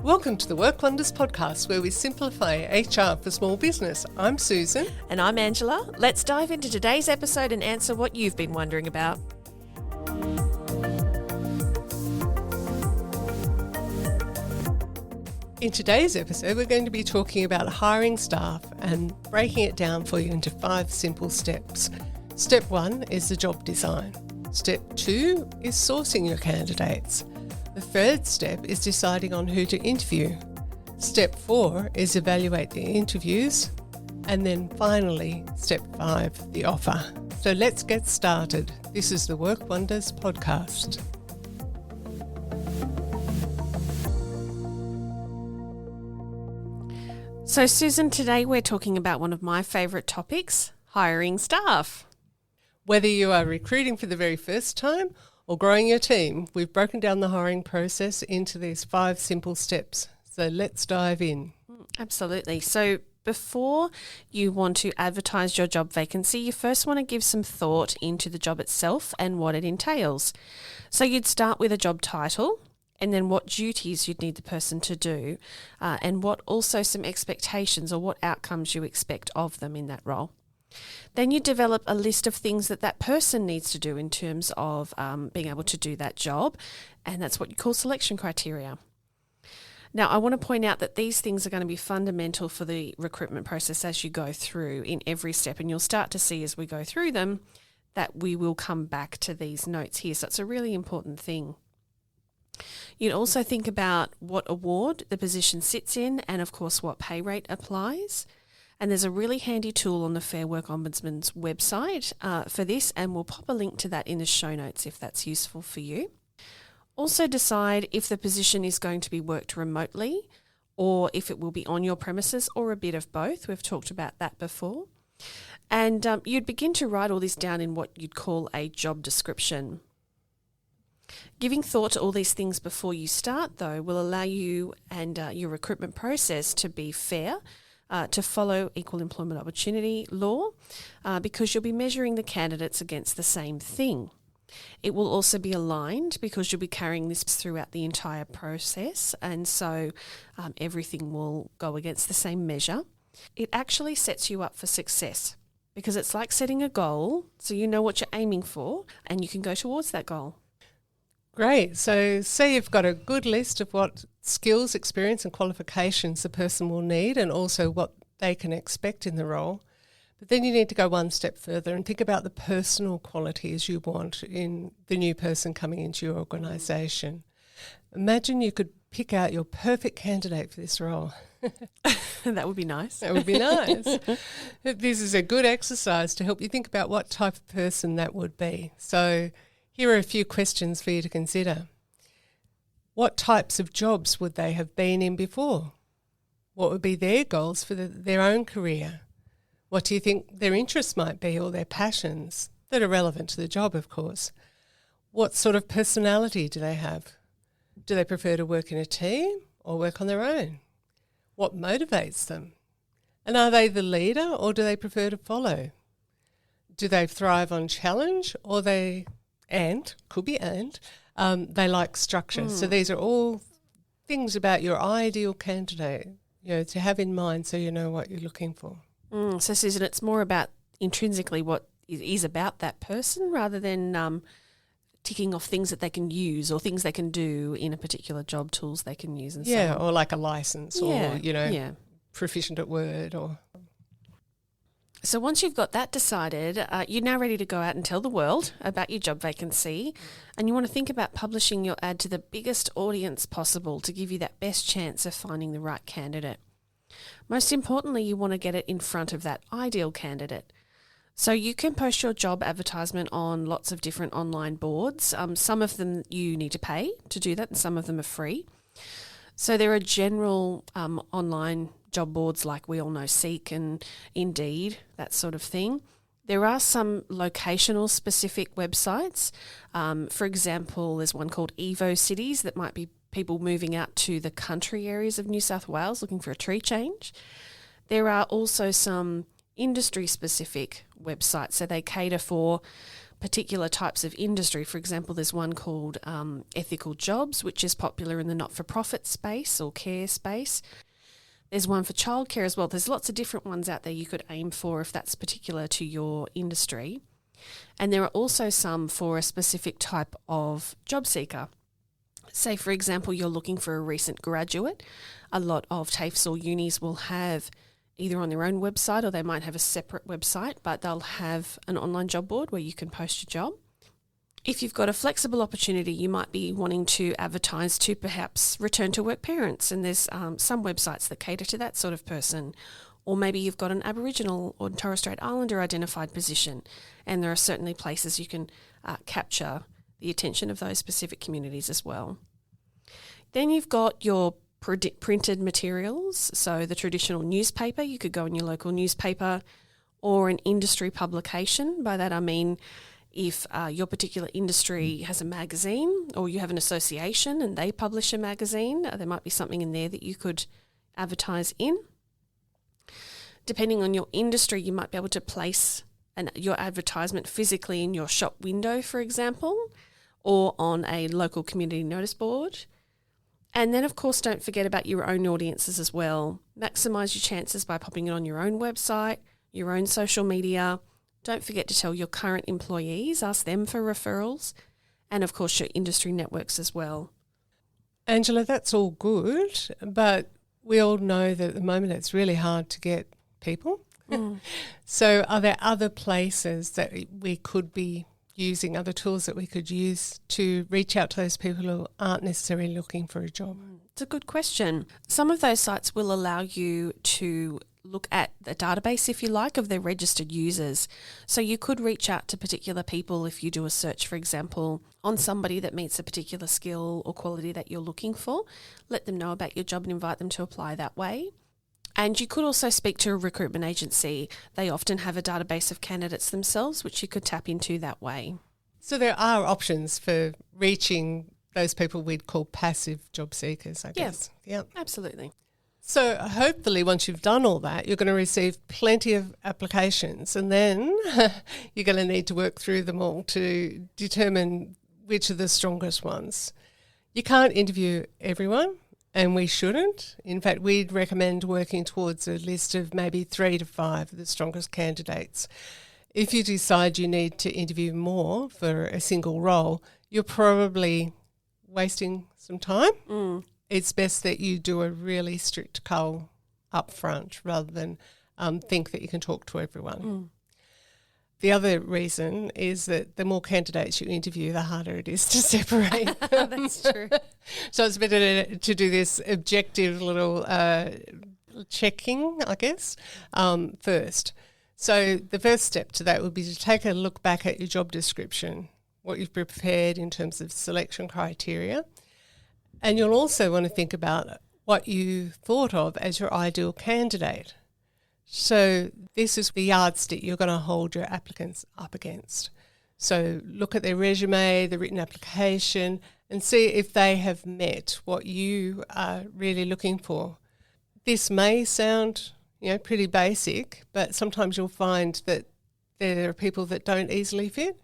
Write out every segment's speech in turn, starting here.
Welcome to the Work Wonders podcast, where we simplify HR for small business. I'm Susan. And I'm Angela. Let's dive into today's episode and answer what you've been wondering about. In today's episode, we're going to be talking about hiring staff and breaking it down for you into 5 simple steps. Step 1 is the job design. Step 2 is sourcing your candidates. The third step is deciding on who to interview. Step 4 is evaluate the interviews. And then finally, step 5, the offer. So let's get started. This is the Work Wonders podcast. So Susan, today we're talking about one of my favourite topics, hiring staff. Whether you are recruiting for the very first time or growing your team, we've broken down the hiring process into these 5 simple steps. So let's dive in. Absolutely. So before you want to advertise your job vacancy, you first want to give some thought into the job itself and what it entails. So you'd start with a job title, and then what duties you'd need the person to do, and what also some expectations or what outcomes you expect of them in that role. Then you develop a list of things that person needs to do in terms of being able to do that job, and that's what you call selection criteria. Now, I want to point out that these things are going to be fundamental for the recruitment process as you go through in every step, and you'll start to see as we go through them that we will come back to these notes here. So it's a really important thing. You'd also think about what award the position sits in and, of course, what pay rate applies. And there's a really handy tool on the Fair Work Ombudsman's website for this, and we'll pop a link to that in the show notes if that's useful for you. Also decide if the position is going to be worked remotely or if it will be on your premises or a bit of both. We've talked about that before. And you'd begin to write all this down in what you'd call a job description. Giving thought to all these things before you start, though, will allow you and your recruitment process to be fair, to follow equal employment opportunity law, because you'll be measuring the candidates against the same thing. It will also be aligned because you'll be carrying this throughout the entire process, and so everything will go against the same measure. It actually sets you up for success because it's like setting a goal, so you know what you're aiming for and you can go towards that goal. Great. So say you've got a good list of what skills, experience and qualifications the person will need and also what they can expect in the role. But then you need to go one step further and think about the personal qualities you want in the new person coming into your organisation. Imagine you could pick out your perfect candidate for this role. That would be nice. That would be nice. This is a good exercise to help you think about what type of person that would be. So here are a few questions for you to consider. What types of jobs would they have been in before? What would be their goals for their own career? What do you think their interests might be or their passions that are relevant to the job, of course? What sort of personality do they have? Do they prefer to work in a team or work on their own? What motivates them? And are they the leader or do they prefer to follow? Do they thrive on challenge or they like structure. So these are all things about your ideal candidate, to have in mind so you know what you're looking for. So Susan, it's more about intrinsically what it is about that person rather than ticking off things that they can use or things they can do in a particular job, tools they can use and so on. Or like a license or, proficient at Word or... So once you've got that decided, you're now ready to go out and tell the world about your job vacancy, and you want to think about publishing your ad to the biggest audience possible to give you that best chance of finding the right candidate. Most importantly, you want to get it in front of that ideal candidate. So you can post your job advertisement on lots of different online boards. Some of them you need to pay to do that and some of them are free. So there are general online job boards like we all know Seek and Indeed, that sort of thing. There are some locational specific websites. For example, there's one called Evo Cities that might be people moving out to the country areas of New South Wales looking for a tree change. There are also some industry specific websites, so they cater for particular types of industry. For example, there's one called ethical jobs, which is popular in the not-for-profit space or care space. There's one for childcare as well. There's lots of different ones out there you could aim for if that's particular to your industry. And there are also some for a specific type of job seeker. Say, for example, you're looking for a recent graduate. A lot of TAFEs or unis will have either on their own website or they might have a separate website, but they'll have an online job board where you can post your job. If you've got a flexible opportunity, you might be wanting to advertise to perhaps return to work parents, and there's some websites that cater to that sort of person. Or maybe you've got an Aboriginal or Torres Strait Islander identified position, and there are certainly places you can capture the attention of those specific communities as well. Then you've got your printed materials, so the traditional newspaper. You could go in your local newspaper or an industry publication. By that I mean if your particular industry has a magazine or you have an association and they publish a magazine, there might be something in there that you could advertise in. Depending on your industry, you might be able to place your advertisement physically in your shop window, for example, or on a local community notice board. And then, of course, don't forget about your own audiences as well. Maximise your chances by popping it on your own website, your own social media. Don't forget to tell your current employees, ask them for referrals, and, of course, your industry networks as well. Angela, that's all good, but we all know that at the moment it's really hard to get people. So are there other places that we could be using, other tools that we could use to reach out to those people who aren't necessarily looking for a job? It's a good question. Some of those sites will allow you to look at the database, if you like, of their registered users. So you could reach out to particular people if you do a search, for example, on somebody that meets a particular skill or quality that you're looking for. Let them know about your job and invite them to apply that way. And you could also speak to a recruitment agency. They often have a database of candidates themselves, which you could tap into that way. So there are options for reaching those people we'd call passive job seekers, I guess. Yeah, absolutely. So hopefully once you've done all that, you're going to receive plenty of applications, and then you're going to need to work through them all to determine which are the strongest ones. You can't interview everyone, and we shouldn't. In fact, we'd recommend working towards a list of maybe 3 to 5 of the strongest candidates. If you decide you need to interview more for a single role, you're probably wasting some time. It's best that you do a really strict cull up front rather than think that you can talk to everyone. The other reason is that the more candidates you interview, the harder it is to separate. That's true. So it's better to do this objective little checking, I guess, first. So the first step to that would be to take a look back at your job description, what you've prepared in terms of selection criteria. And you'll also want to think about what you thought of as your ideal candidate. So this is the yardstick you're going to hold your applicants up against. So look at their resume, the written application, and see if they have met what you are really looking for. This may sound, pretty basic, but sometimes you'll find that there are people that don't easily fit,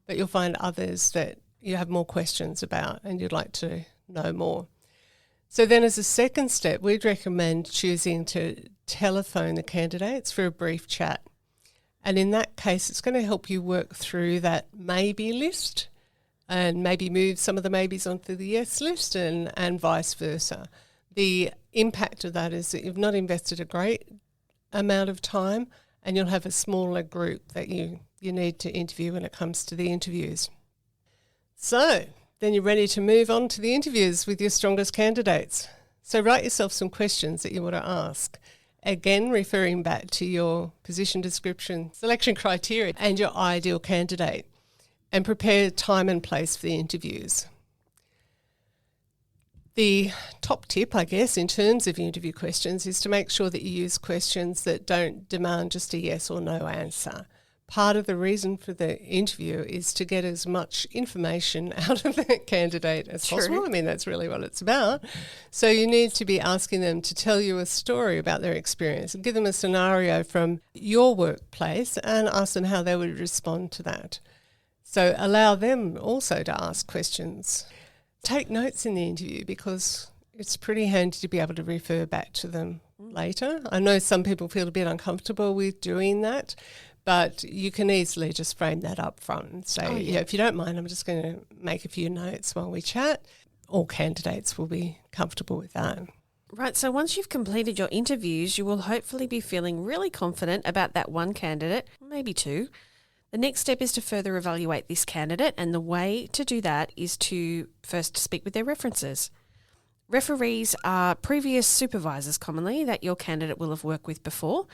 but you'll find others that you have more questions about and you'd like to know more. So then as a second step, we'd recommend choosing to telephone the candidates for a brief chat. And in that case, it's going to help you work through that maybe list and maybe move some of the maybes onto the yes list and vice versa. The impact of that is that you've not invested a great amount of time and you'll have a smaller group that you need to interview when it comes to the interviews. So then you're ready to move on to the interviews with your strongest candidates. So write yourself some questions that you want to ask. Again, referring back to your position description, selection criteria and your ideal candidate, and prepare time and place for the interviews. The top tip, I guess, in terms of interview questions is to make sure that you use questions that don't demand just a yes or no answer. Part of the reason for the interview is to get as much information out of the candidate as possible. I mean, that's really what it's about. So you need to be asking them to tell you a story about their experience and give them a scenario from your workplace and ask them how they would respond to that. So allow them also to ask questions. Take notes in the interview because it's pretty handy to be able to refer back to them later. I know some people feel a bit uncomfortable with doing that, but you can easily just frame that up front and say, yeah, if you don't mind, I'm just going to make a few notes while we chat. All candidates will be comfortable with that. Right, so once you've completed your interviews, you will hopefully be feeling really confident about that one candidate, maybe two. The next step is to further evaluate this candidate, and the way to do that is to first speak with their references. Referees are previous supervisors commonly that your candidate will have worked with before.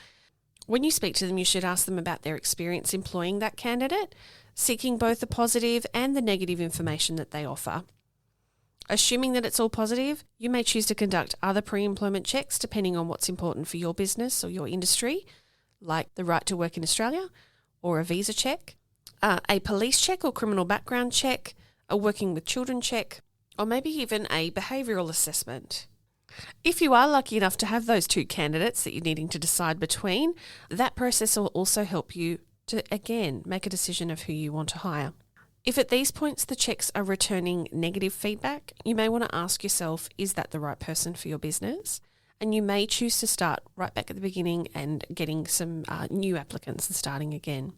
When you speak to them, you should ask them about their experience employing that candidate, seeking both the positive and the negative information that they offer. Assuming that it's all positive, you may choose to conduct other pre-employment checks depending on what's important for your business or your industry, like the right to work in Australia or a visa check, a police check or criminal background check, a working with children check, or maybe even a behavioural assessment. If you are lucky enough to have those two candidates that you're needing to decide between, that process will also help you to, again, make a decision of who you want to hire. If at these points the checks are returning negative feedback, you may want to ask yourself, is that the right person for your business? And you may choose to start right back at the beginning and getting some new applicants and starting again.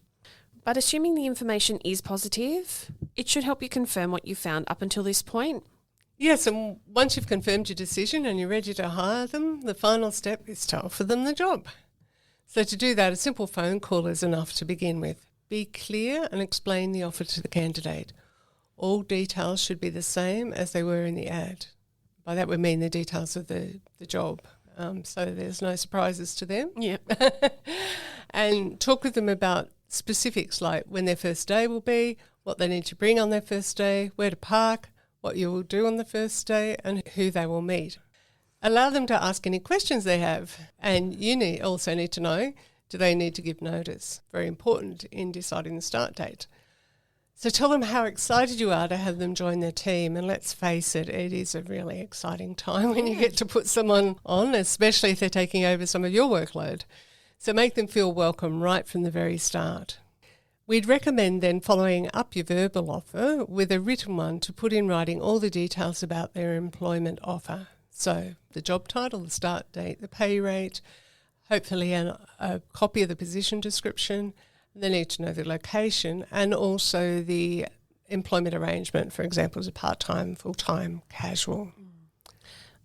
But assuming the information is positive, it should help you confirm what you found up until this point. Yes, and once you've confirmed your decision and you're ready to hire them, the final step is to offer them the job. So to do that, a simple phone call is enough to begin with. Be clear and explain the offer to the candidate. All details should be the same as they were in the ad. By that we mean the details of the job, so there's no surprises to them. Yeah. And talk with them about specifics like when their first day will be, what they need to bring on their first day, where to park, what you will do on the first day, and who they will meet. Allow them to ask any questions they have, and you also need to know, do they need to give notice? Very important in deciding the start date. So tell them how excited you are to have them join their team, and let's face it, it is a really exciting time when you get to put someone on, especially if they're taking over some of your workload. So make them feel welcome right from the very start. We'd recommend then following up your verbal offer with a written one to put in writing all the details about their employment offer. So the job title, the start date, the pay rate, hopefully a copy of the position description. They need to know the location and also the employment arrangement, for example, is it part-time, full-time, casual.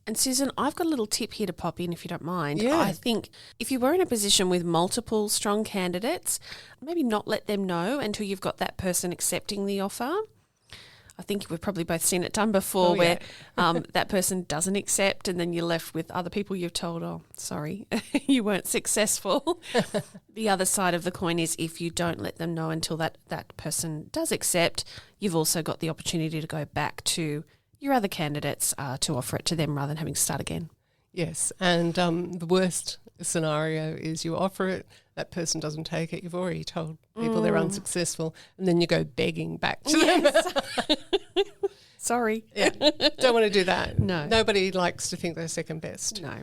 And Susan, I've got a little tip here to pop in if you don't mind. Yeah. I think if you were in a position with multiple strong candidates, maybe not let them know until you've got that person accepting the offer. I think we've probably both seen it done before where that person doesn't accept and then you're left with other people you've told, oh, sorry, you weren't successful. The other side of the coin is if you don't let them know until that person does accept, you've also got the opportunity to go back to your other candidates to offer it to them rather than having to start again. Yes, and the worst scenario is you offer it, that person doesn't take it, you've already told people they're unsuccessful, and then you go begging back to them. Sorry. Yeah, don't want to do that. No. Nobody likes to think they're second best. No.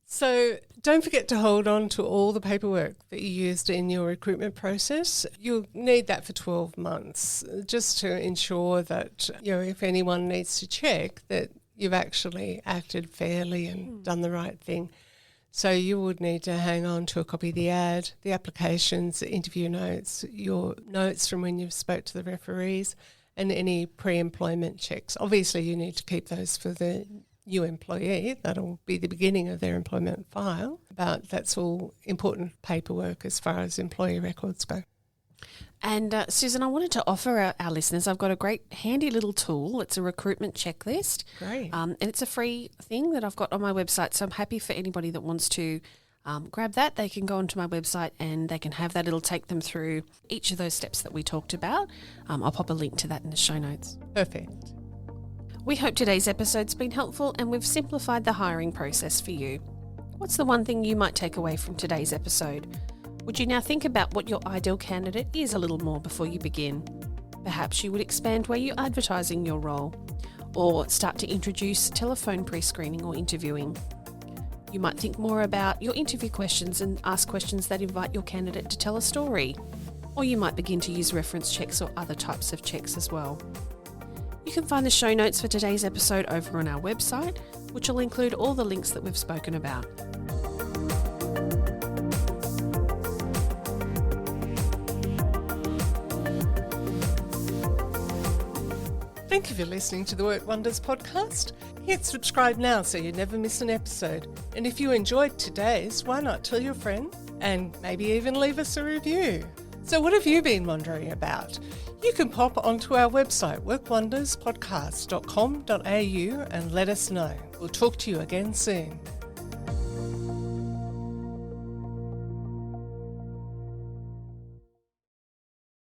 So don't forget to hold on to all the paperwork that you used in your recruitment process. You'll need that for 12 months just to ensure that, if anyone needs to check that you've actually acted fairly and done the right thing. So you would need to hang on to a copy of the ad, the applications, the interview notes, your notes from when you spoke to the referees, and any pre-employment checks. Obviously, you need to keep those for the new employee. That'll be the beginning of their employment file. But that's all important paperwork as far as employee records go. And Susan, I wanted to offer our listeners, I've got a great handy little tool. It's a recruitment checklist. Great. And it's a free thing that I've got on my website. So I'm happy for anybody that wants to grab that. They can go onto my website and they can have that. It'll take them through each of those steps that we talked about. I'll pop a link to that in the show notes. Perfect. We hope today's episode's been helpful and we've simplified the hiring process for you. What's the one thing you might take away from today's episode? Would you now think about what your ideal candidate is a little more before you begin? Perhaps you would expand where you're advertising your role, or start to introduce telephone pre-screening or interviewing. You might think more about your interview questions and ask questions that invite your candidate to tell a story. or you might begin to use reference checks or other types of checks as well. You can find the show notes for today's episode over on our website, which will include all the links that we've spoken about. Thank you for listening to the Work Wonders podcast. Hit subscribe now so you never miss an episode. And if you enjoyed today's, why not tell your friend and maybe even leave us a review? So what have you been wondering about? You can pop onto our website, workwonderspodcast.com.au, and let us know. We'll talk to you again soon.